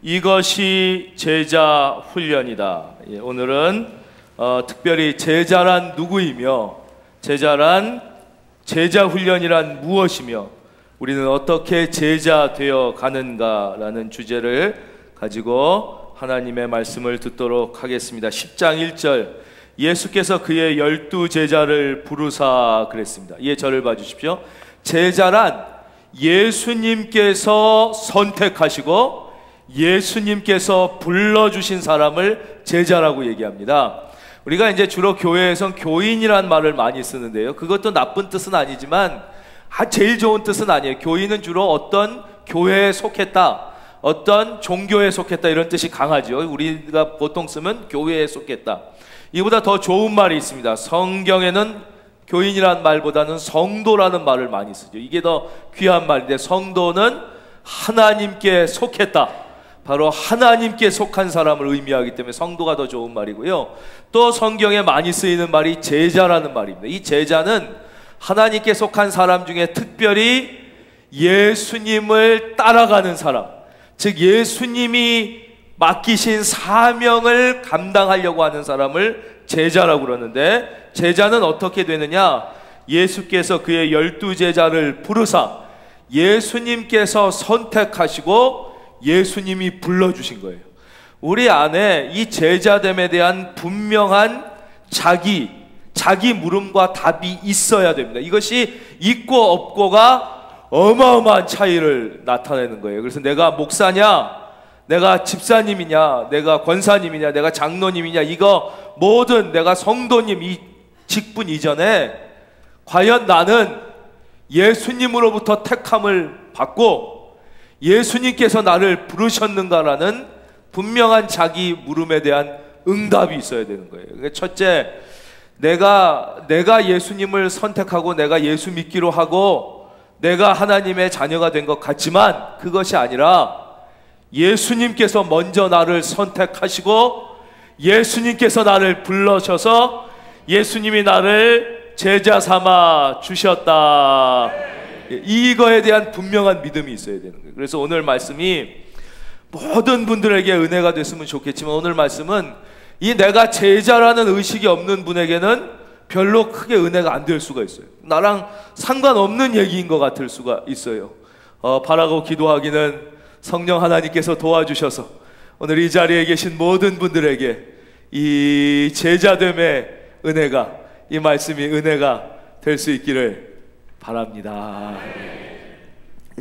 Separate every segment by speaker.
Speaker 1: 이것이 제자 훈련이다. 오늘은 특별히 제자란 누구이며 제자 훈련이란 무엇이며 우리는 어떻게 제자 되어 가는가라는 주제를 가지고 하나님의 말씀을 듣도록 하겠습니다. 10장 1절 예수께서 그의 12 제자를 부르사 그랬습니다. 저를 봐주십시오. 제자란 예수님께서 선택하시고 예수님께서 불러주신 사람을 제자라고 얘기합니다. 우리가 이제 주로 교회에선 교인이라는 말을 많이 쓰는데요, 그것도 나쁜 뜻은 아니지만 제일 좋은 뜻은 아니에요. 교인은 주로 어떤 교회에 속했다, 어떤 종교에 속했다 이런 뜻이 강하죠. 우리가 보통 쓰면 교회에 속했다. 이보다 더 좋은 말이 있습니다. 성경에는 교인이라는 말보다는 성도라는 말을 많이 쓰죠. 이게 더 귀한 말인데, 성도는 하나님께 속했다, 바로 하나님께 속한 사람을 의미하기 때문에 성도가 더 좋은 말이고요. 또 성경에 많이 쓰이는 말이 제자라는 말입니다. 이 제자는 하나님께 속한 사람 중에 특별히 예수님을 따라가는 사람, 즉 예수님이 맡기신 사명을 감당하려고 하는 사람을 제자라고 그러는데, 제자는 어떻게 되느냐? 예수께서 그의 12 제자를 부르사 예수님께서 선택하시고 예수님이 불러주신 거예요. 우리 안에 이 제자됨에 대한 분명한 자기 물음과 답이 있어야 됩니다. 이것이 있고 없고가 어마어마한 차이를 나타내는 거예요. 그래서 내가 목사냐, 내가 집사님이냐, 내가 권사님이냐, 내가 장로님이냐, 이거 모든 내가 성도님 이 직분 이전에 과연 나는 예수님으로부터 택함을 받고 예수님께서 나를 부르셨는가라는 분명한 자기 물음에 대한 응답이 있어야 되는 거예요. 그러니까 첫째, 내가 예수님을 선택하고 내가 예수 믿기로 하고 내가 하나님의 자녀가 된 것 같지만 그것이 아니라 예수님께서 먼저 나를 선택하시고 예수님께서 나를 불러셔서 예수님이 나를 제자 삼아 주셨다. 이거에 대한 분명한 믿음이 있어야 되는 거예요. 그래서 오늘 말씀이 모든 분들에게 은혜가 됐으면 좋겠지만, 오늘 말씀은 이 내가 제자라는 의식이 없는 분에게는 별로 크게 은혜가 안 될 수가 있어요. 나랑 상관없는 얘기인 것 같을 수가 있어요. 바라고 기도하기는 성령 하나님께서 도와주셔서 오늘 이 자리에 계신 모든 분들에게 이 제자됨의 은혜가, 이 말씀이 은혜가 될 수 있기를 바랍니다.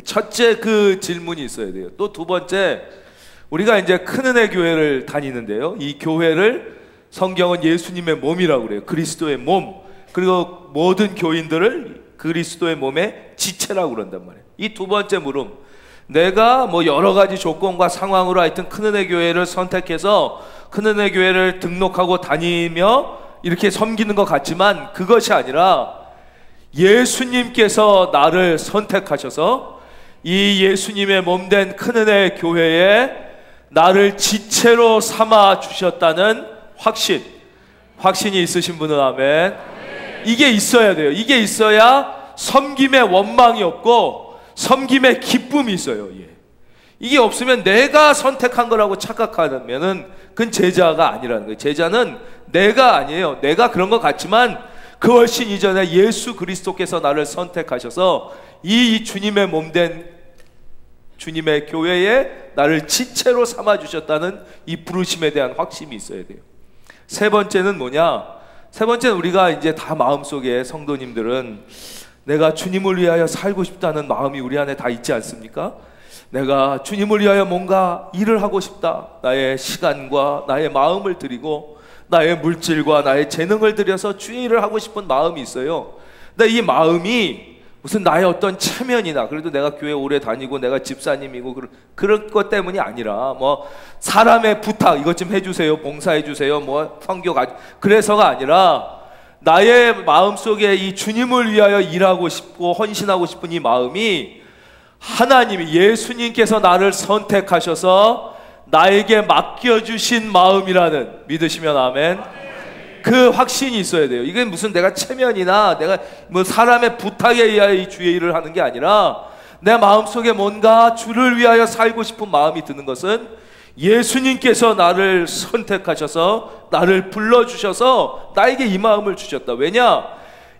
Speaker 1: 첫째, 그 질문이 있어야 돼요. 또 두 번째, 우리가 이제 큰은혜 교회를 다니는데요, 이 교회를 성경은 예수님의 몸이라고 그래요. 그리스도의 몸. 그리고 모든 교인들을 그리스도의 몸의 지체라고 그런단 말이에요. 이 두 번째 물음, 내가 뭐 여러 가지 조건과 상황으로 하여튼 큰은혜 교회를 선택해서 큰은혜 교회를 등록하고 다니며 이렇게 섬기는 것 같지만 그것이 아니라 예수님께서 나를 선택하셔서 이 예수님의 몸된 큰은혜 교회에 나를 지체로 삼아 주셨다는 확신이 있으신 분은 아멘. 이게 있어야 돼요. 이게 있어야 섬김의 원망이 없고 섬김의 기쁨이 있어요. 이게 없으면 내가 선택한 거라고 착각하면은 그건 제자가 아니라는 거예요. 제자는 내가 아니에요. 내가 그런 것 같지만 그 훨씬 이전에 예수 그리스도께서 나를 선택하셔서 이 주님의 몸된 주님의 교회에 나를 지체로 삼아주셨다는 이 부르심에 대한 확신이 있어야 돼요. 세 번째는 뭐냐? 세 번째는 우리가 이제 다 마음속에, 성도님들은 내가 주님을 위하여 살고 싶다는 마음이 우리 안에 다 있지 않습니까? 내가 주님을 위하여 뭔가 일을 하고 싶다, 나의 시간과 나의 마음을 드리고 나의 물질과 나의 재능을 들여서 주의 일을 하고 싶은 마음이 있어요. 근데 이 마음이 무슨 나의 어떤 체면이나, 그래도 내가 교회 오래 다니고 내가 집사님이고 그런 것 때문이 아니라 뭐 사람의 부탁, 이것 좀 해주세요, 봉사해주세요, 뭐 선교 그래서가 아니라 나의 마음속에 이 주님을 위하여 일하고 싶고 헌신하고 싶은 이 마음이 하나님이, 예수님께서 나를 선택하셔서 나에게 맡겨주신 마음이라는, 믿으시면 아멘. 그 확신이 있어야 돼요. 이게 무슨 내가 체면이나 내가 뭐 사람의 부탁에 의하여 이 주의 일을 하는 게 아니라 내 마음속에 뭔가 주를 위하여 살고 싶은 마음이 드는 것은 예수님께서 나를 선택하셔서 나를 불러주셔서 나에게 이 마음을 주셨다. 왜냐?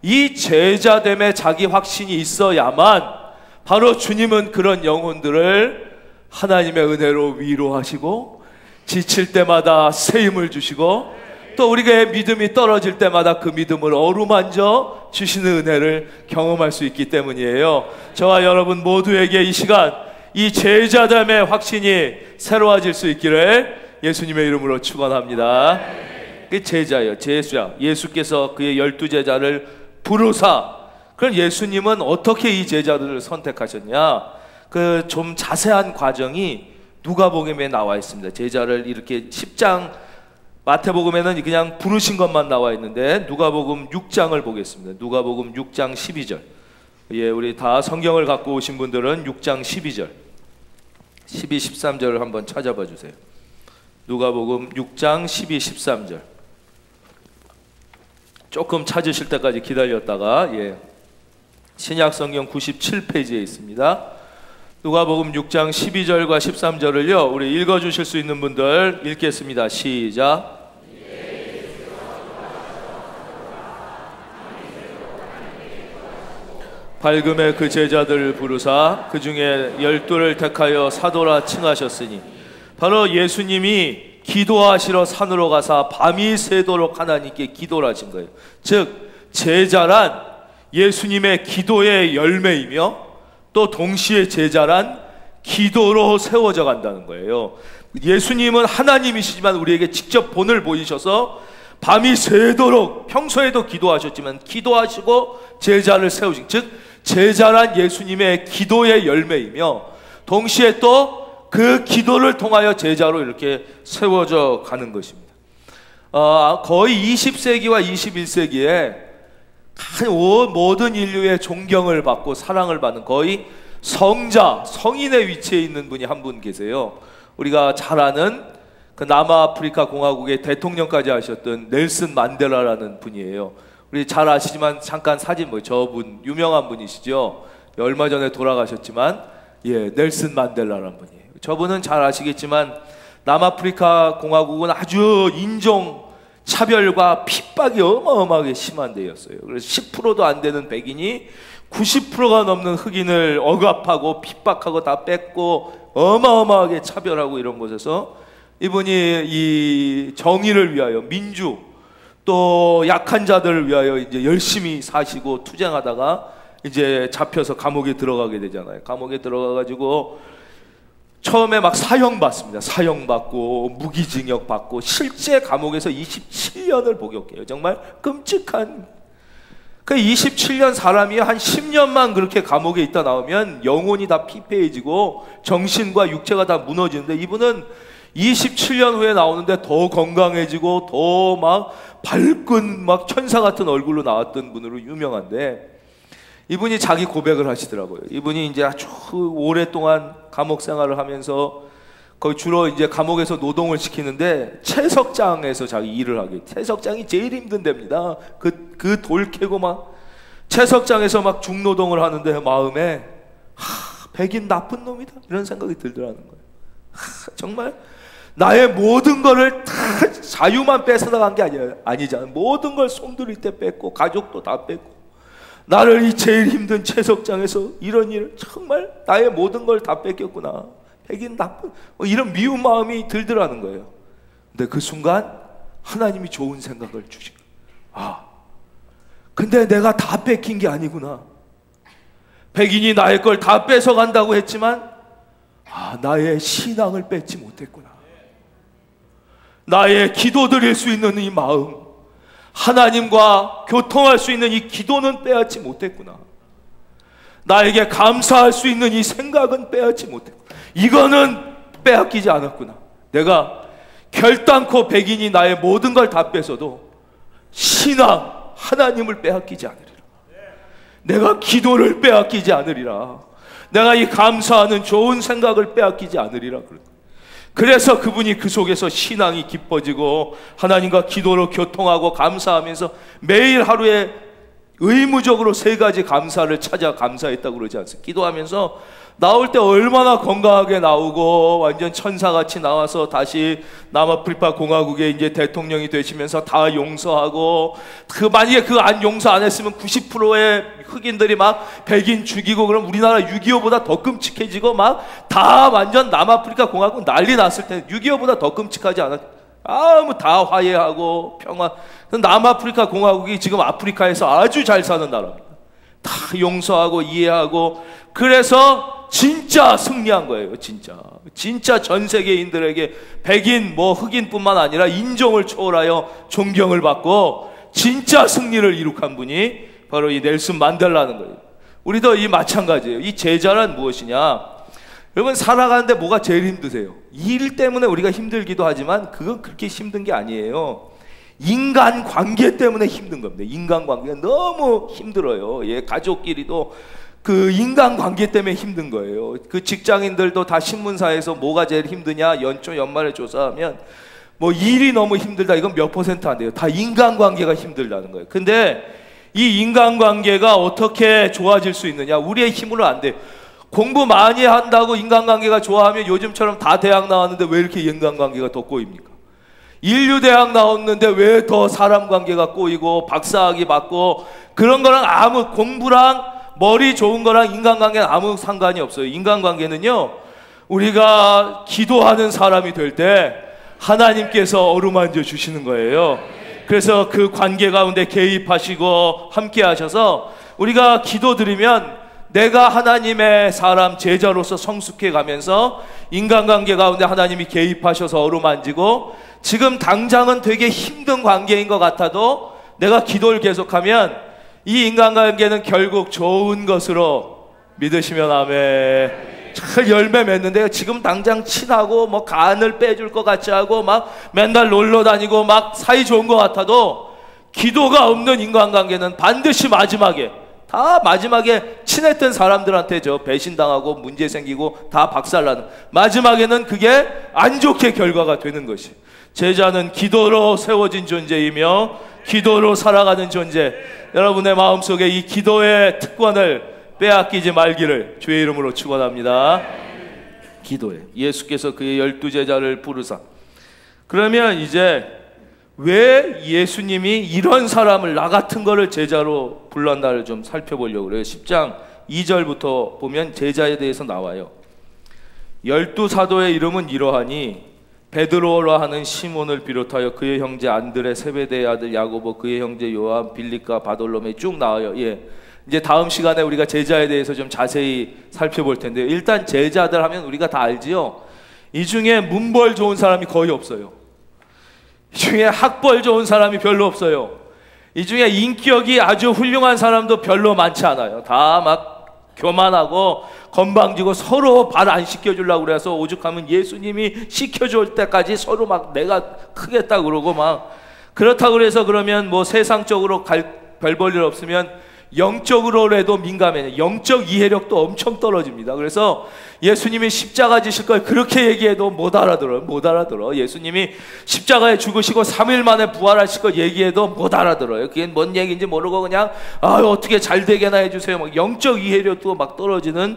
Speaker 1: 이 제자됨에 자기 확신이 있어야만 바로 주님은 그런 영혼들을 하나님의 은혜로 위로하시고, 지칠 때마다 새 힘을 주시고, 또 우리가 믿음이 떨어질 때마다 그 믿음을 어루만져 주시는 은혜를 경험할 수 있기 때문이에요. 저와 여러분 모두에게 이 시간 이 제자됨의 확신이 새로워질 수 있기를 예수님의 이름으로 축원합니다. 그 제자예요. 제수야. 예수께서 그의 12제자를 부르사, 그럼 예수님은 어떻게 이 제자들을 선택하셨냐? 그 좀 자세한 과정이 누가복음에 나와 있습니다. 제자를 이렇게 10장, 마태복음에는 그냥 부르신 것만 나와 있는데 누가복음 6장을 보겠습니다. 누가복음 6장 12절. 예, 우리 다 성경을 갖고 오신 분들은 6장 12절, 12, 13절을 한번 찾아봐 주세요. 누가복음 6장 12, 13절. 조금 찾으실 때까지 기다렸다가, 예, 신약성경 97페이지에 있습니다. 누가복음 6장 12절과 13절을요 우리 읽어주실 수 있는 분들 읽겠습니다. 시작. 밝음에 그 제자들을 부르사 그 중에 12를 택하여 사도라 칭하셨으니, 바로 예수님이 기도하시러 산으로 가사 밤이 새도록 하나님께 기도를 하신 거예요. 즉 제자란 예수님의 기도의 열매이며 또 동시에 제자란 기도로 세워져 간다는 거예요. 예수님은 하나님이시지만 우리에게 직접 본을 보이셔서 밤이 새도록 평소에도 기도하셨지만 기도하시고 제자를 세우신, 즉 제자란 예수님의 기도의 열매이며 동시에 또 그 기도를 통하여 제자로 이렇게 세워져 가는 것입니다. 거의 20세기와 21세기에 모든 인류의 존경을 받고 사랑을 받는 거의 성자, 성인의 위치에 있는 분이 한 분 계세요. 우리가 잘 아는 그 남아프리카 공화국의 대통령까지 하셨던 넬슨 만델라라는 분이에요. 우리 잘 아시지만 잠깐 사진 저분 유명한 분이시죠. 얼마 전에 돌아가셨지만, 예, 넬슨 만델라라는 분이에요. 저분은 잘 아시겠지만 남아프리카 공화국은 아주 인종 차별과 핍박이 어마어마하게 심한 데였어요. 그래서 10%도 안 되는 백인이 90%가 넘는 흑인을 억압하고 핍박하고 다 뺏고 어마어마하게 차별하고 이런 곳에서 이분이 이 정의를 위하여, 민주 또 약한 자들을 위하여 이제 열심히 사시고 투쟁하다가 이제 잡혀서 감옥에 들어가게 되잖아요. 감옥에 들어가가지고 처음에 막 사형받습니다. 사형받고 무기징역 받고 실제 감옥에서 27년을 복역해요. 정말 끔찍한. 그 27년 사람이 한 10년만 그렇게 감옥에 있다 나오면 영혼이 다 피폐해지고 정신과 육체가 다 무너지는데, 이분은 27년 후에 나오는데 더 건강해지고 더 막 밝은 막 천사 같은 얼굴로 나왔던 분으로 유명한데, 이분이 자기 고백을 하시더라고요. 이분이 이제 아주 오랫동안 감옥 생활을 하면서 거의 주로 이제 감옥에서 노동을 시키는데 채석장에서 자기 일을 하게. 채석장이 제일 힘든 데입니다. 그 돌 캐고 막 채석장에서 막 중노동을 하는데 마음에 백인 나쁜 놈이다 이런 생각이 들더라는 거예요. 정말 나의 모든 거를 다 자유만 뺏어나간 게 아니잖아. 모든 걸 손들일 때 뺏고 가족도 다 뺏고 나를 이 제일 힘든 채석장에서 이런 일을, 정말 나의 모든 걸 다 뺏겼구나. 백인 나쁜, 이런 미운 마음이 들더라는 거예요. 근데 그 순간 하나님이 좋은 생각을 주신 거예요. 근데 내가 다 뺏긴 게 아니구나. 백인이 나의 걸 다 뺏어간다고 했지만 나의 신앙을 뺏지 못했구나. 나의 기도 드릴 수 있는 이 마음, 하나님과 교통할 수 있는 이 기도는 빼앗지 못했구나. 나에게 감사할 수 있는 이 생각은 빼앗지 못했구나. 이거는 빼앗기지 않았구나. 내가 결단코 백인이 나의 모든 걸 다 뺏어도 신앙, 하나님을 빼앗기지 않으리라. 내가 기도를 빼앗기지 않으리라. 내가 이 감사하는 좋은 생각을 빼앗기지 않으리라. 그래서 그분이 그 속에서 신앙이 깊어지고 하나님과 기도로 교통하고 감사하면서 매일 하루에 의무적으로 3가지 감사를 찾아 감사했다고 그러지 않습니까? 기도하면서 나올 때 얼마나 건강하게 나오고 완전 천사같이 나와서 다시 남아프리카 공화국의 이제 대통령이 되시면서 다 용서하고, 만약에 그 용서 안 했으면 90%의 흑인들이 막 백인 죽이고, 그럼 우리나라 6.25보다 더 끔찍해지고 막 다 완전 남아프리카 공화국 난리 났을 텐데 6.25보다 더 끔찍하지 않았? 뭐 다 화해하고 평화. 남아프리카 공화국이 지금 아프리카에서 아주 잘 사는 나라입니다. 다 용서하고 이해하고, 그래서 진짜 승리한 거예요. 진짜 전 세계인들에게 백인 뭐 흑인뿐만 아니라 인종을 초월하여 존경을 받고 진짜 승리를 이룩한 분이 바로 이 넬슨 만델라는 거예요. 우리도 이 마찬가지예요. 이 제자란 무엇이냐? 여러분, 살아가는데 뭐가 제일 힘드세요? 일 때문에 우리가 힘들기도 하지만 그건 그렇게 힘든 게 아니에요. 인간관계 때문에 힘든 겁니다. 인간관계가 너무 힘들어요. 예, 가족끼리도 그 인간관계 때문에 힘든 거예요. 그 직장인들도 다 신문사에서 뭐가 제일 힘드냐 연말에 조사하면 뭐 일이 너무 힘들다, 이건 몇 % 안 돼요. 다 인간관계가 힘들다는 거예요. 근데 이 인간관계가 어떻게 좋아질 수 있느냐? 우리의 힘으로 안 돼요. 공부 많이 한다고 인간관계가 좋아하면 요즘처럼 다 대학 나왔는데 왜 이렇게 인간관계가 더 꼬입니까? 인류대학 나왔는데 왜 더 사람 관계가 꼬이고 박사학위 받고, 그런 거랑 아무, 공부랑 머리 좋은 거랑 인간관계는 아무 상관이 없어요. 인간관계는요, 우리가 기도하는 사람이 될 때 하나님께서 어루만져 주시는 거예요. 그래서 그 관계 가운데 개입하시고 함께 하셔서 우리가 기도드리면 내가 하나님의 사람 제자로서 성숙해 가면서 인간관계 가운데 하나님이 개입하셔서 어루만지고, 지금 당장은 되게 힘든 관계인 것 같아도 내가 기도를 계속하면 이 인간관계는 결국 좋은 것으로, 믿으시면 아멘. 잘 열매 맺는데요. 지금 당장 친하고 뭐 간을 빼줄 것 같이 하고 막 맨날 놀러 다니고 막 사이 좋은 것 같아도 기도가 없는 인간관계는 반드시 마지막에 친했던 사람들한테 배신당하고 문제 생기고 다 박살나는, 마지막에는 그게 안 좋게 결과가 되는 것이. 제자는 기도로 세워진 존재이며 기도로 살아가는 존재. 여러분의 마음속에 이 기도의 특권을 빼앗기지 말기를 주의 이름으로 축원합니다. 기도에 예수께서 그의 12제자를 부르사. 그러면 이제 왜 예수님이 이런 사람을, 나 같은 거를 제자로 불렀나를 좀 살펴보려고 그래요. 10장 2절부터 보면 제자에 대해서 나와요. 12사도의 이름은 이러하니 베드로라 하는 시몬을 비롯하여 그의 형제 안드레, 세베대의 아들 야고보, 그의 형제 요한, 빌립과 바돌로메 쭉 나와요. 예. 이제 다음 시간에 우리가 제자에 대해서 좀 자세히 살펴볼 텐데요. 일단 제자들 하면 우리가 다 알지요. 이 중에 문벌 좋은 사람이 거의 없어요. 이 중에 학벌 좋은 사람이 별로 없어요. 이 중에 인격이 아주 훌륭한 사람도 별로 많지 않아요. 다 막 교만하고 건방지고 서로 발 안 씻겨주려고 그래서 오죽하면 예수님이 씻겨줄 때까지 서로 막 내가 크겠다 그러고 막, 그렇다고 그래서 그러면 뭐 세상적으로 별 볼 일 없으면 영적으로라도 민감해요. 영적 이해력도 엄청 떨어집니다. 그래서 예수님이 십자가 지실 걸 그렇게 얘기해도 못 알아들어요. 예수님이 십자가에 죽으시고 3일 만에 부활하실 걸 얘기해도 못 알아들어요. 그게 뭔 얘기인지 모르고 그냥 어떻게 잘 되게나 해주세요. 막 영적 이해력도 막 떨어지는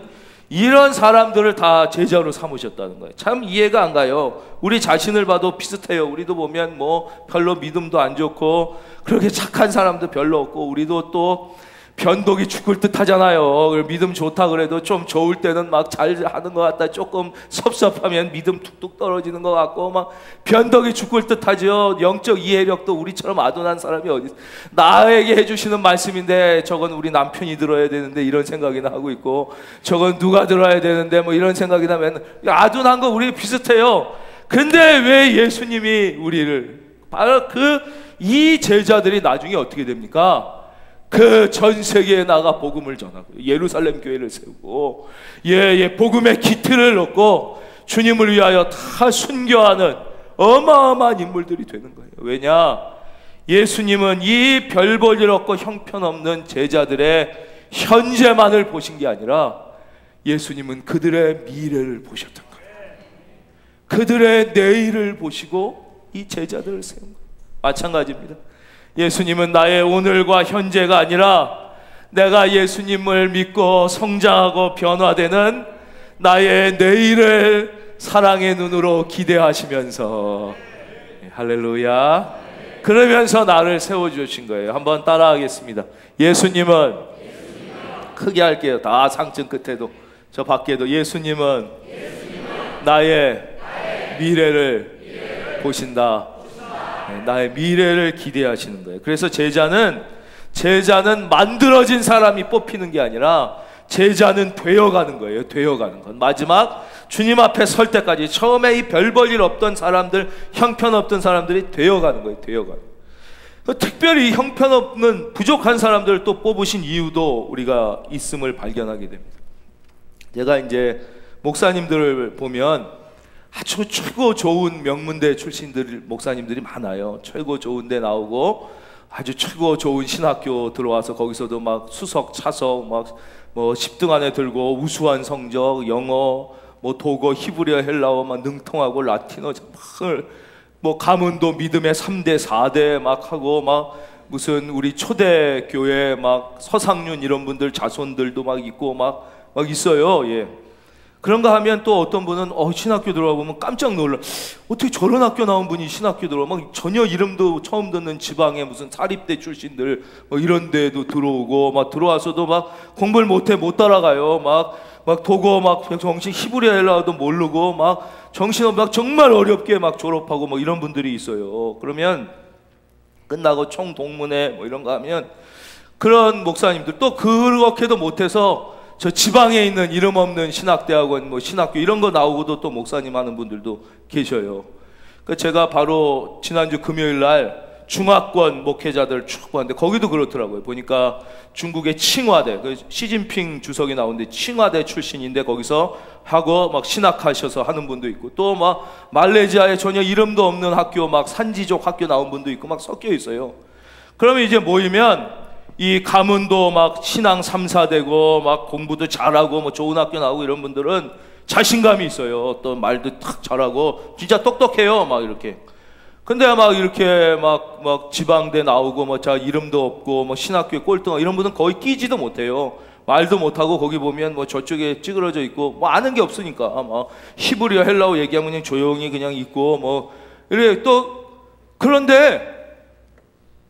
Speaker 1: 이런 사람들을 다 제자로 삼으셨다는 거예요. 참 이해가 안 가요. 우리 자신을 봐도 비슷해요. 우리도 보면 뭐 별로 믿음도 안 좋고 그렇게 착한 사람도 별로 없고, 우리도 또 변덕이 죽을 듯 하잖아요. 믿음 좋다 그래도 좀 좋을 때는 막 잘 하는 것 같다, 조금 섭섭하면 믿음 툭툭 떨어지는 것 같고 막 변덕이 죽을 듯 하죠. 영적 이해력도 우리처럼 아둔한 사람이 어디, 나에게 해주시는 말씀인데 저건 우리 남편이 들어야 되는데 이런 생각이나 하고 있고, 저건 누가 들어야 되는데 뭐 이런 생각이 나면, 아둔한 거 우리 비슷해요. 근데 왜 예수님이 우리를, 바로 이 제자들이 나중에 어떻게 됩니까? 그 전 세계에 나가 복음을 전하고 예루살렘 교회를 세우고 복음의 기틀을 놓고 주님을 위하여 다 순교하는 어마어마한 인물들이 되는 거예요. 왜냐? 예수님은 이 별 볼 일 없고 형편없는 제자들의 현재만을 보신 게 아니라 예수님은 그들의 미래를 보셨던 거예요. 그들의 내일을 보시고 이 제자들을 세운 거예요. 마찬가지입니다. 예수님은 나의 오늘과 현재가 아니라 내가 예수님을 믿고 성장하고 변화되는 나의 내일을 사랑의 눈으로 기대하시면서, 할렐루야, 그러면서 나를 세워주신 거예요. 한번 따라하겠습니다. 예수님은, 크게 할게요. 다 상층 끝에도 저 밖에도, 예수님은 나의 미래를 보신다. 나의 미래를 기대하시는 거예요. 그래서 제자는 만들어진 사람이 뽑히는 게 아니라 제자는 되어가는 거예요. 되어가는 건 마지막 주님 앞에 설 때까지, 처음에 이 별 볼 일 없던 사람들, 형편없던 사람들이 되어가는 거예요. 되어가는. 특별히 형편없는 부족한 사람들을 또 뽑으신 이유도 우리가 있음을 발견하게 됩니다. 제가 이제 목사님들을 보면 아주 최고 좋은 명문대 출신들 목사님들이 많아요. 최고 좋은 데 나오고 아주 최고 좋은 신학교 들어와서 거기서도 막 수석, 차석, 막 뭐 10등 안에 들고 우수한 성적, 영어, 뭐 독어, 히브리어, 헬라어 막 능통하고 라틴어 뭐 가문도 믿음의 3대, 4대 막 하고, 막 무슨 우리 초대 교회 막 서상륜 이런 분들 자손들도 막 있고 막 있어요. 예. 그런가 하면 또 어떤 분은 신학교 들어가 보면 깜짝 놀라. 어떻게 저런 학교 나온 분이 신학교 들어와? 막 전혀 이름도 처음 듣는 지방의 무슨 사립대 출신들 뭐 이런 데도 들어오고, 막 들어와서도 막 공부를 못 따라가요. 막 독어 막 정신 히브리어 헬라어도 모르고 막 정신없 막 정말 어렵게 막 졸업하고 뭐 이런 분들이 있어요. 그러면 끝나고 총동문회 뭐 이런 거 하면 그런 목사님들 또 그렇게도 못해서 저 지방에 있는 이름 없는 신학대학원 뭐 신학교 이런 거 나오고도 또 목사님 하는 분들도 계셔요. 제가 바로 지난주 금요일 날 중화권 목회자들 쭉 봤는데 거기도 그렇더라고요. 보니까 중국의 칭화대, 시진핑 주석이 나오는데 칭화대 출신인데 거기서 하고 막 신학하셔서 하는 분도 있고, 또 막 말레이시아에 전혀 이름도 없는 학교 막 산지족 학교 나온 분도 있고 막 섞여 있어요. 그러면 이제 모이면 이 가문도 막 신앙 3, 4되고 막 공부도 잘하고 뭐 좋은 학교 나오고 이런 분들은 자신감이 있어요. 또 말도 탁 잘하고 진짜 똑똑해요. 막 이렇게. 근데 막 이렇게 막 지방대 나오고 뭐 자 이름도 없고 뭐 신학교에 꼴등 이런 분은 거의 끼지도 못해요. 말도 못하고 거기 보면 뭐 저쪽에 찌그러져 있고 뭐 아는 게 없으니까 막 히브리어 헬라어 얘기하면 그냥 조용히 그냥 있고 뭐 이래. 또 그런데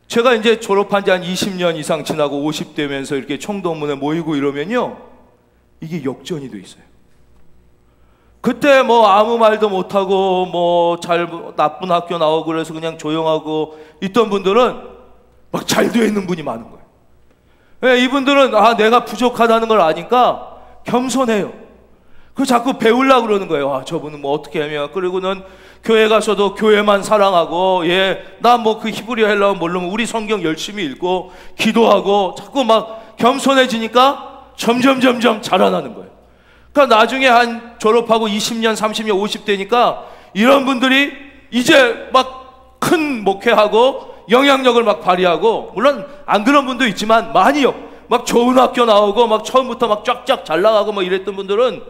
Speaker 1: 제가 이제 졸업한 지 한 20년 이상 지나고 50대면서 이렇게 총동문회 모이고 이러면요, 이게 역전이 돼 있어요. 그때 뭐 아무 말도 못하고 뭐 나쁜 학교 나오고 그래서 그냥 조용하고 있던 분들은 막 잘 되어 있는 분이 많은 거예요. 왜? 이분들은 내가 부족하다는 걸 아니까 겸손해요. 그 자꾸 배우려고 그러는 거예요. 저분은 뭐 어떻게 하면. 그리고는 교회 가서도 교회만 사랑하고, 나 뭐 그 히브리어 헬라어 모르면 우리 성경 열심히 읽고 기도하고 자꾸 막 겸손해지니까 점점 자라나는 거예요. 그러니까 나중에 한 졸업하고 20년, 30년, 50대니까 이런 분들이 이제 막 큰 목회하고 영향력을 막 발휘하고, 물론 안 그런 분도 있지만 많이요. 막 좋은 학교 나오고 막 처음부터 막 쫙쫙 잘 나가고 막 이랬던 분들은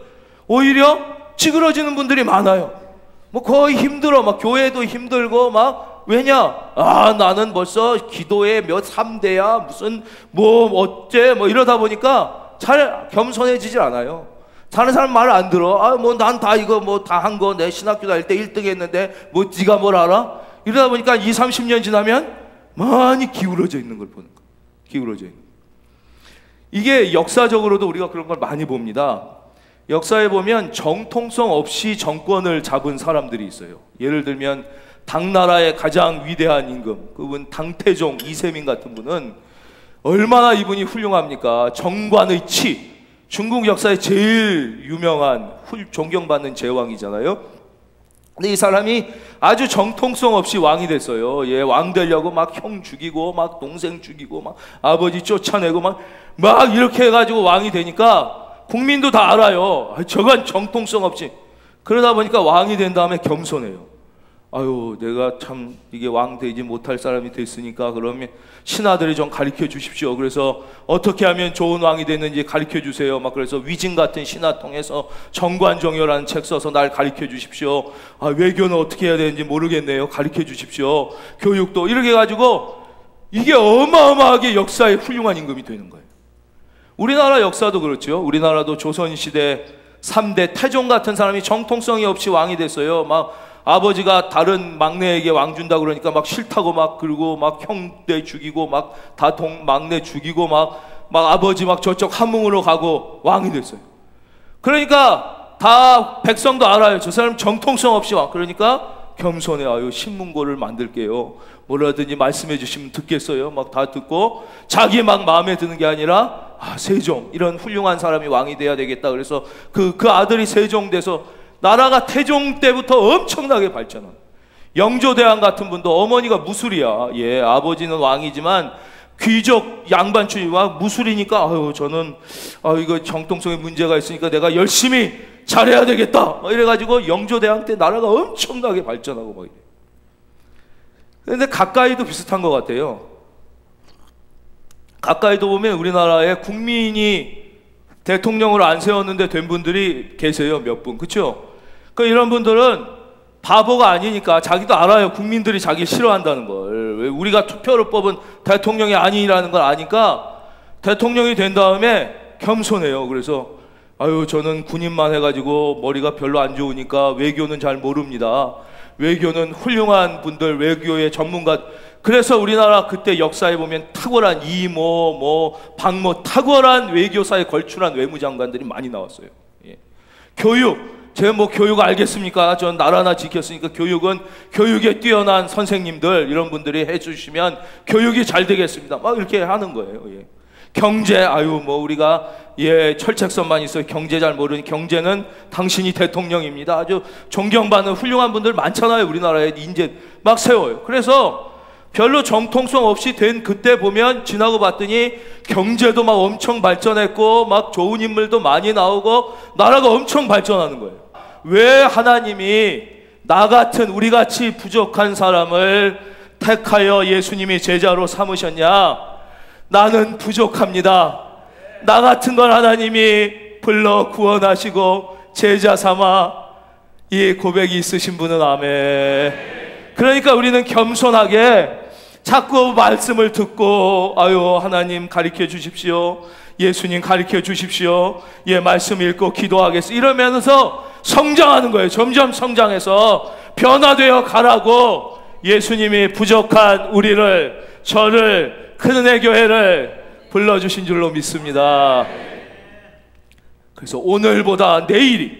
Speaker 1: 오히려 찌그러지는 분들이 많아요. 뭐 거의 힘들어. 막 교회도 힘들고 막, 왜냐? 나는 벌써 기도에 몇 3대야 무슨 뭐 어째 뭐 이러다 보니까 잘 겸손해지질 않아요. 다른 사람 말 안 들어. 뭐 난 다 이거 뭐 다 한 거 내 신학교 다닐 때 1등 했는데 뭐 네가 뭘 알아? 이러다 보니까 20, 30년 지나면 많이 기울어져 있는 걸 보는 거예요. 기울어져 있는. 이게 역사적으로도 우리가 그런 걸 많이 봅니다. 역사에 보면 정통성 없이 정권을 잡은 사람들이 있어요. 예를 들면 당나라의 가장 위대한 임금, 그분 당태종 이세민 같은 분은 얼마나 이분이 훌륭합니까? 정관의 치, 중국 역사에 제일 유명한 존경받는 제왕이잖아요. 근데 이 사람이 아주 정통성 없이 왕이 됐어요. 왕 되려고 막 형 죽이고 막 동생 죽이고 막 아버지 쫓아내고 막 이렇게 해가지고 왕이 되니까 국민도 다 알아요. 저건 정통성 없이. 그러다 보니까 왕이 된 다음에 겸손해요. 내가 참 이게 왕 되지 못할 사람이 됐으니까 그러면 신하들이 좀 가르쳐 주십시오. 그래서 어떻게 하면 좋은 왕이 됐는지 가르쳐 주세요. 막 그래서 위진 같은 신하 통해서 정관정요라는 책 써서 날 가르쳐 주십시오. 외교는 어떻게 해야 되는지 모르겠네요. 가르쳐 주십시오. 교육도 이렇게 해가지고 이게 어마어마하게 역사의 훌륭한 임금이 되는 거예요. 우리나라 역사도 그렇죠. 우리나라도 조선시대 3대 태종 같은 사람이 정통성이 없이 왕이 됐어요. 막 아버지가 다른 막내에게 왕 준다 그러니까 막 싫다고 막 그러고 막 형제 죽이고 막 다 막내 죽이고 막 아버지 막 저쪽 함흥으로 가고 왕이 됐어요. 그러니까 다 백성도 알아요. 저 사람 정통성 없이 왕. 그러니까 겸손해. 아유, 신문고를 만들게요. 뭐라든지 말씀해 주시면 듣겠어요. 막 다 듣고 자기 막 마음에 드는 게 아니라 세종 이런 훌륭한 사람이 왕이 돼야 되겠다. 그래서 그 아들이 세종 돼서 나라가 태종 때부터 엄청나게 발전한. 영조대왕 같은 분도 어머니가 무술이야. 예, 아버지는 왕이지만 귀족 양반 출신과 무술이니까 아유, 저는 이거 정통성에 문제가 있으니까 내가 열심히 잘해야 되겠다. 이래가지고 영조대왕 때 나라가 엄청나게 발전하고 막 이래. 그런데 가까이도 비슷한 것 같아요. 가까이도 보면 우리나라에 국민이 대통령으로 안 세웠는데 된 분들이 계세요. 몇 분. 그렇죠? 그러니까 이런 분들은 바보가 아니니까 자기도 알아요. 국민들이 자기 싫어한다는 걸. 왜 우리가 투표로 뽑은 대통령이 아니라는 걸 아니까 대통령이 된 다음에 겸손해요. 그래서 아유, 저는 군인만 해가지고 머리가 별로 안 좋으니까 외교는 잘 모릅니다. 외교는 훌륭한 분들, 외교의 전문가. 그래서 우리나라 그때 역사에 보면 탁월한 이모, 박모, 탁월한 외교사에 걸출한 외무장관들이 많이 나왔어요. 예. 교육. 제가 교육 알겠습니까? 전 나라나 지켰으니까 교육은 교육에 뛰어난 선생님들 이런 분들이 해주시면 교육이 잘 되겠습니다. 막 이렇게 하는 거예요. 예. 경제, 우리가 철책선만 있어요. 경제 잘 모르니 경제는 당신이 대통령입니다. 아주 존경받는 훌륭한 분들 많잖아요. 우리나라에 인재 막 세워요. 그래서 별로 정통성 없이 된 그때 보면 지나고 봤더니 경제도 막 엄청 발전했고 막 좋은 인물도 많이 나오고 나라가 엄청 발전하는 거예요. 왜 하나님이 나 같은 우리 같이 부족한 사람을 택하여 예수님이 제자로 삼으셨냐? 나는 부족합니다. 나 같은 걸 하나님이 불러 구원하시고 제자 삼아 이 고백이 있으신 분은 아멘. 그러니까 우리는 겸손하게 자꾸 말씀을 듣고 하나님 가르쳐 주십시오. 예수님 가르쳐 주십시오. 말씀 읽고 기도하겠습니다. 이러면서 성장하는 거예요. 점점 성장해서 변화되어 가라고 예수님이 부족한 저를 큰 은혜 교회를 불러주신 줄로 믿습니다. 그래서 오늘보다 내일이,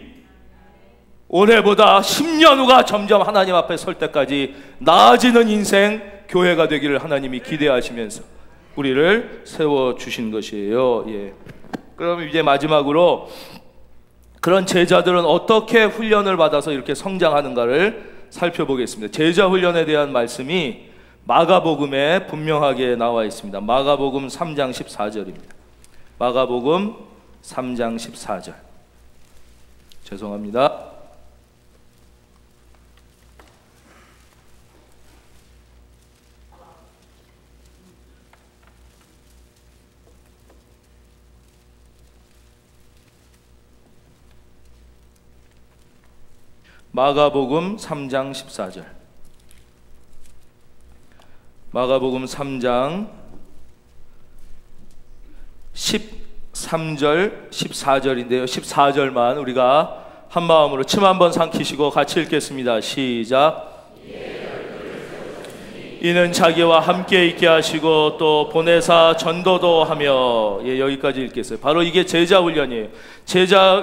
Speaker 1: 오늘보다 10년 후가 점점 하나님 앞에 설 때까지 나아지는 인생 교회가 되기를 하나님이 기대하시면서 우리를 세워주신 것이에요. 예. 그럼 이제 마지막으로 그런 제자들은 어떻게 훈련을 받아서 이렇게 성장하는가를 살펴보겠습니다. 제자 훈련에 대한 말씀이 마가복음에 분명하게 나와 있습니다. 마가복음 3장 14절입니다. 마가복음 3장 14절. 죄송합니다. 마가복음 3장 14절. 마가복음 3장 13절, 14절인데요. 14절만 우리가 한 마음으로 침 한번 삼키시고 같이 읽겠습니다. 시작. 이는 자기와 함께 있게 하시고 또 보내사 전도도 하며. 여기까지 읽겠어요. 바로 이게 제자 훈련이에요.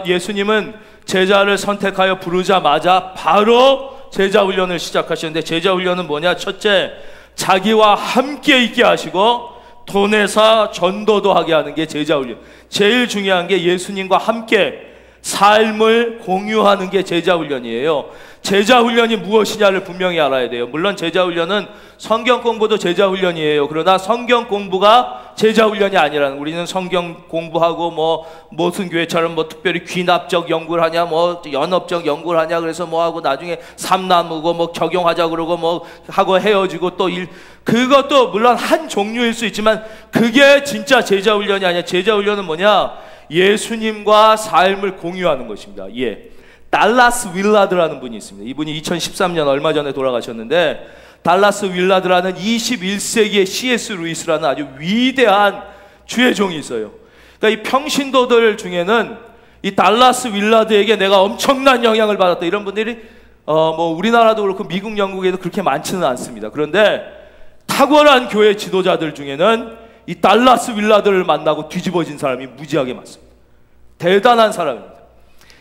Speaker 1: 예수님은 제자를 선택하여 부르자마자 바로 제자 훈련을 시작하셨는데, 제자 훈련은 뭐냐? 첫째, 자기와 함께 있게 하시고 보내사 전도도 하게 하는 게 제자 훈련. 제일 중요한 게 예수님과 함께 삶을 공유하는 게 제자 훈련이에요. 제자 훈련이 무엇이냐를 분명히 알아야 돼요. 물론 제자 훈련은 성경 공부도 제자 훈련이에요. 그러나 성경 공부가 제자 훈련이 아니라는, 우리는 성경 공부하고 무슨 교회처럼 특별히 귀납적 연구를 하냐, 연업적 연구를 하냐, 그래서 하고 나중에 삶 나누고 적용하자 그러고 하고 헤어지고 그것도 물론 한 종류일 수 있지만 그게 진짜 제자 훈련이 아니야. 제자 훈련은 뭐냐? 예수님과 삶을 공유하는 것입니다. 달라스 윌라드라는 분이 있습니다. 이분이 2013년 얼마 전에 돌아가셨는데, 달라스 윌라드라는 21세기의 C.S. 루이스라는 아주 위대한 주의 종이 있어요. 그러니까 이 평신도들 중에는 이 달라스 윌라드에게 내가 엄청난 영향을 받았다. 이런 분들이 뭐 우리나라도 그렇고 미국, 영국에도 그렇게 많지는 않습니다. 그런데 탁월한 교회 지도자들 중에는 이 달라스 윌라드를 만나고 뒤집어진 사람이 무지하게 많습니다. 대단한 사람입니다.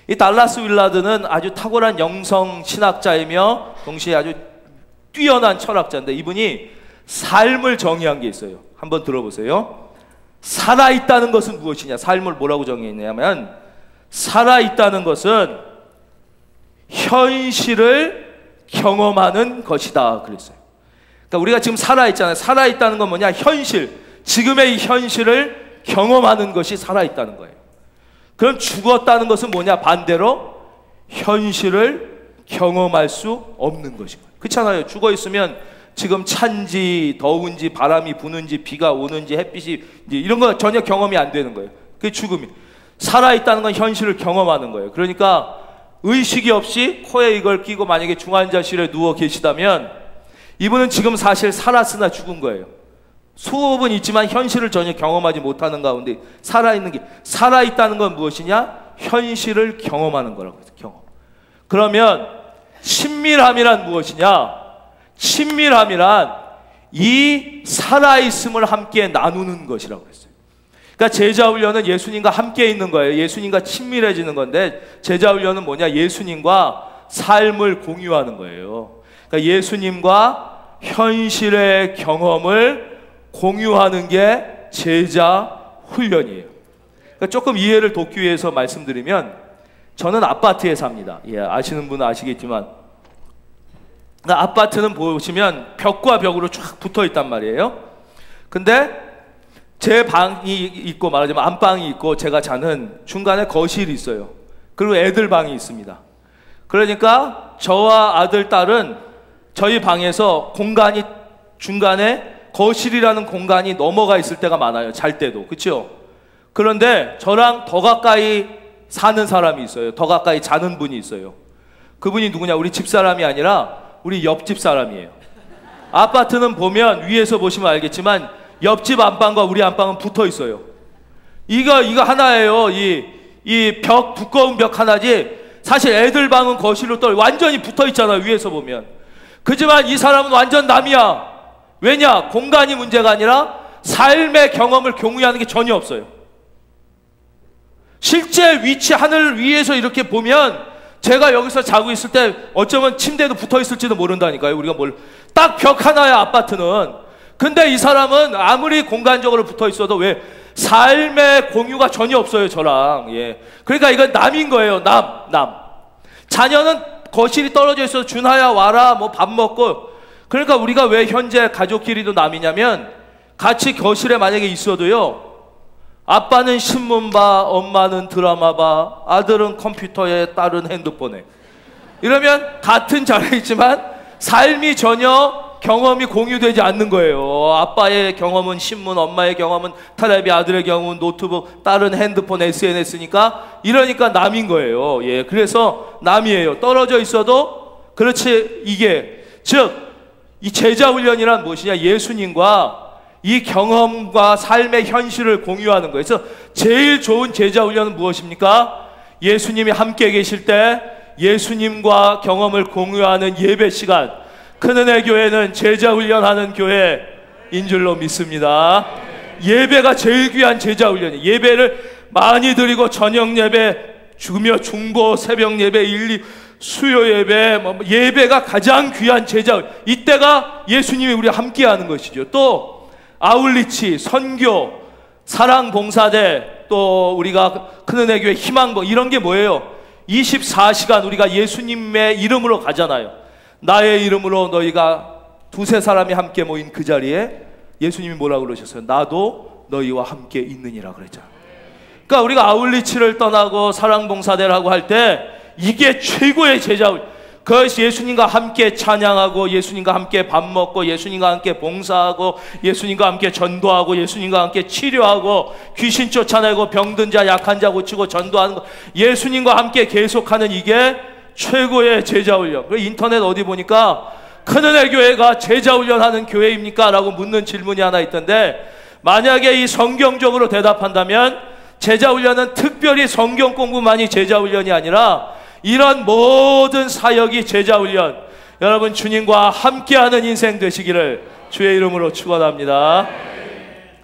Speaker 1: 이 달라스 윌라드는 아주 탁월한 영성 신학자이며 동시에 아주 뛰어난 철학자인데, 이분이 삶을 정의한 게 있어요. 한번 들어보세요. 살아있다는 것은 무엇이냐? 삶을 뭐라고 정의했냐면, 살아있다는 것은 현실을 경험하는 것이다 그랬어요. 그러니까 우리가 지금 살아있잖아요. 살아있다는 건 뭐냐? 현실, 지금의 이 현실을 경험하는 것이 살아있다는 거예요. 그럼 죽었다는 것은 뭐냐? 반대로 현실을 경험할 수 없는 것인 거예요. 그렇잖아요. 죽어 있으면 지금 찬지 더운지 바람이 부는지 비가 오는지 햇빛이 이런 거 전혀 경험이 안 되는 거예요. 그게 죽음이. 살아있다는 건 현실을 경험하는 거예요. 그러니까 의식이 없이 코에 이걸 끼고 만약에 중환자실에 누워 계시다면 이분은 지금 사실 살았으나 죽은 거예요. 수업은 있지만 현실을 전혀 경험하지 못하는 가운데 살아있는 게, 살아있다는 건 무엇이냐? 현실을 경험하는 거라고 해서 경험. 그러면 친밀함이란 무엇이냐? 친밀함이란 이 살아있음을 함께 나누는 것이라고 했어요. 그러니까 제자훈련은 예수님과 함께 있는 거예요. 예수님과 친밀해지는 건데, 제자훈련은 뭐냐? 예수님과 삶을 공유하는 거예요. 그러니까 예수님과 현실의 경험을 공유하는 게 제자훈련이에요. 그러니까 조금 이해를 돕기 위해서 말씀드리면, 저는 아파트에 삽니다. 예, 아시는 분은 아시겠지만, 그러니까 아파트는 보시면 벽과 벽으로 쫙 붙어 있단 말이에요. 근데 제 방이 있고, 말하자면 안방이 있고, 제가 자는 중간에 거실이 있어요. 그리고 애들 방이 있습니다. 그러니까 저와 아들, 딸은 저희 방에서 공간이 중간에 거실이라는 공간이 넘어가 있을 때가 많아요. 잘 때도. 그렇죠? 그런데 저랑 더 가까이 사는 사람이 있어요. 더 가까이 자는 분이 있어요. 그분이 누구냐? 우리 집사람이 아니라 우리 옆집 사람이에요. 아파트는 보면 위에서 보시면 알겠지만 옆집 안방과 우리 안방은 붙어 있어요. 이거 하나예요. 이 벽, 두꺼운 벽 하나지. 사실 애들 방은 거실로 완전히 붙어 있잖아요. 위에서 보면. 그지만 이 사람은 완전 남이야. 왜냐? 공간이 문제가 아니라 삶의 경험을 공유하는 게 전혀 없어요. 실제 위치, 하늘 위에서 이렇게 보면 제가 여기서 자고 있을 때 어쩌면 침대도 붙어 있을지도 모른다니까요. 우리가 딱 벽 하나야, 아파트는. 근데 이 사람은 아무리 공간적으로 붙어 있어도 왜 삶의 공유가 전혀 없어요, 저랑. 예. 그러니까 이건 남인 거예요. 남. 자녀는 거실이 떨어져 있어서 준하야 와라, 뭐 밥 먹고. 그러니까 우리가 왜 현재 가족끼리도 남이냐면, 같이 거실에 만약에 있어도요, 아빠는 신문 봐, 엄마는 드라마 봐, 아들은 컴퓨터에, 딸은 핸드폰에. 이러면 같은 자리에 있지만 삶이 전혀 경험이 공유되지 않는 거예요. 아빠의 경험은 신문, 엄마의 경험은 텔레비, 아들의 경험은 노트북, 딸은 핸드폰, SNS니까, 이러니까 남인 거예요. 예, 그래서 남이에요. 떨어져 있어도. 그렇지. 이게 즉 이 제자훈련이란 무엇이냐? 예수님과 이 경험과 삶의 현실을 공유하는 거예요. 그래서 제일 좋은 제자훈련은 무엇입니까? 예수님이 함께 계실 때 예수님과 경험을 공유하는 예배 시간. 큰은혜 교회는 제자훈련하는 교회인 줄로 믿습니다. 예배가 제일 귀한 제자훈련이에요. 예배를 많이 드리고 저녁 예배, 주며 중보, 새벽 예배, 수요 예배, 예배가 가장 귀한 제자훈련. 이때가 예수님이 우리와 함께하는 것이죠. 또 아울리치, 선교, 사랑봉사대, 또 우리가 큰은혜 교회 희망봉, 이런 게 뭐예요? 24시간 우리가 예수님의 이름으로 가잖아요. 나의 이름으로 너희가 두세 사람이 함께 모인 그 자리에 예수님이 뭐라고 그러셨어요? 나도 너희와 함께 있느니라 그랬잖아요. 그러니까 우리가 아울리치를 떠나고 사랑봉사대라고 할 때 이게 최고의 제자훈련. 그것이 예수님과 함께 찬양하고, 예수님과 함께 밥 먹고, 예수님과 함께 봉사하고, 예수님과 함께 전도하고, 예수님과 함께 치료하고, 귀신 쫓아내고, 병든 자, 약한 자 고치고, 전도하는 거, 예수님과 함께 계속하는 이게 최고의 제자훈련. 인터넷 어디 보니까 큰은혜 교회가 제자훈련하는 교회입니까? 라고 묻는 질문이 하나 있던데, 만약에 이 성경적으로 대답한다면 제자 훈련은 특별히 성경 공부만이 제자 훈련이 아니라 이런 모든 사역이 제자 훈련, 여러분 주님과 함께하는 인생 되시기를 주의 이름으로 축원합니다.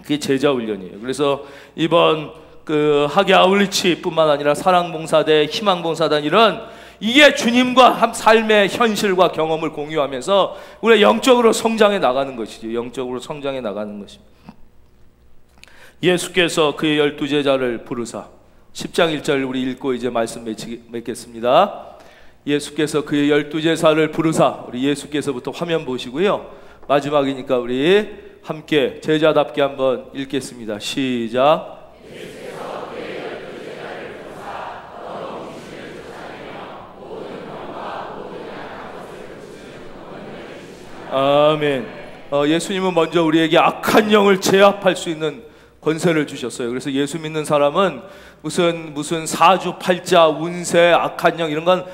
Speaker 1: 그게 제자 훈련이에요. 그래서 이번 그 하계 아울리치뿐만 아니라 사랑봉사대, 희망봉사단 이게 주님과 삶의 현실과 경험을 공유하면서 우리 영적으로 성장해 나가는 것이죠. 영적으로 성장해 나가는 것입니다. 예수께서 그의 12제자를 부르사 10장 1절 우리 읽고 이제 말씀 맺겠습니다. 예수께서 그의 12제자를 부르사, 우리 예수께서부터 화면 보시고요. 마지막이니까 우리 함께 제자답게 한번 읽겠습니다. 시작. 아멘. 예수님은 먼저 우리에게 악한 영을 제압할 수 있는 권세를 주셨어요. 그래서 예수 믿는 사람은 무슨 사주팔자, 운세, 악한 영 이런 건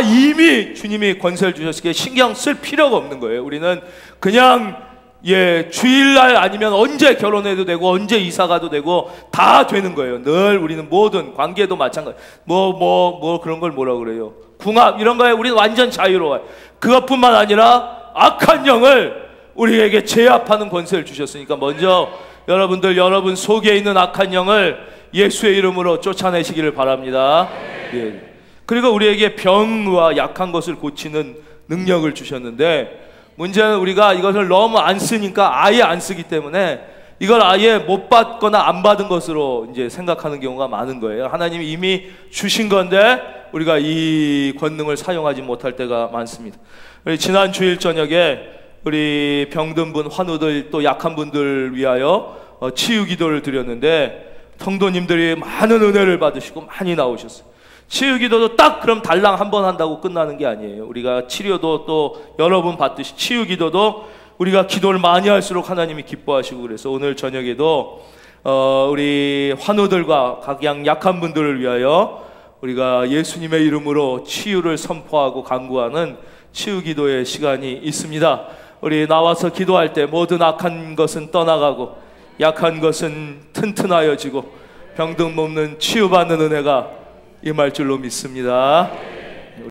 Speaker 1: 이미 주님이 권세를 주셨으니까 신경 쓸 필요가 없는 거예요. 우리는 그냥 주일날 아니면 언제 결혼해도 되고 언제 이사 가도 되고 다 되는 거예요. 늘 우리는 모든 관계도 마찬가지. 그런 걸 뭐라 그래요? 궁합 이런 거에 우리는 완전 자유로워요. 그것뿐만 아니라 악한 영을 우리에게 제압하는 권세를 주셨으니까 먼저 여러분 속에 있는 악한 영을 예수의 이름으로 쫓아내시기를 바랍니다. 예. 그리고 우리에게 병과 약한 것을 고치는 능력을 주셨는데 문제는 우리가 이것을 너무 안 쓰니까 아예 안 쓰기 때문에 이걸 아예 못 받거나 안 받은 것으로 이제 생각하는 경우가 많은 거예요. 하나님이 이미 주신 건데 우리가 이 권능을 사용하지 못할 때가 많습니다. 우리 지난 주일 저녁에 우리 병든 분, 환우들 또 약한 분들 위하여 치유 기도를 드렸는데 성도님들이 많은 은혜를 받으시고 많이 나오셨어요. 치유 기도도 딱 그럼 달랑 한 번 한다고 끝나는 게 아니에요. 우리가 치료도 또 여러 번 받듯이 치유 기도도 우리가 기도를 많이 할수록 하나님이 기뻐하시고 그래서 오늘 저녁에도 우리 환우들과 각양 약한 분들을 위하여 우리가 예수님의 이름으로 치유를 선포하고 간구하는 치유 기도의 시간이 있습니다. 우리 나와서 기도할 때 모든 악한 것은 떠나가고 약한 것은 튼튼하여지고 병든 몸은 치유받는 은혜가 임할 줄로 믿습니다.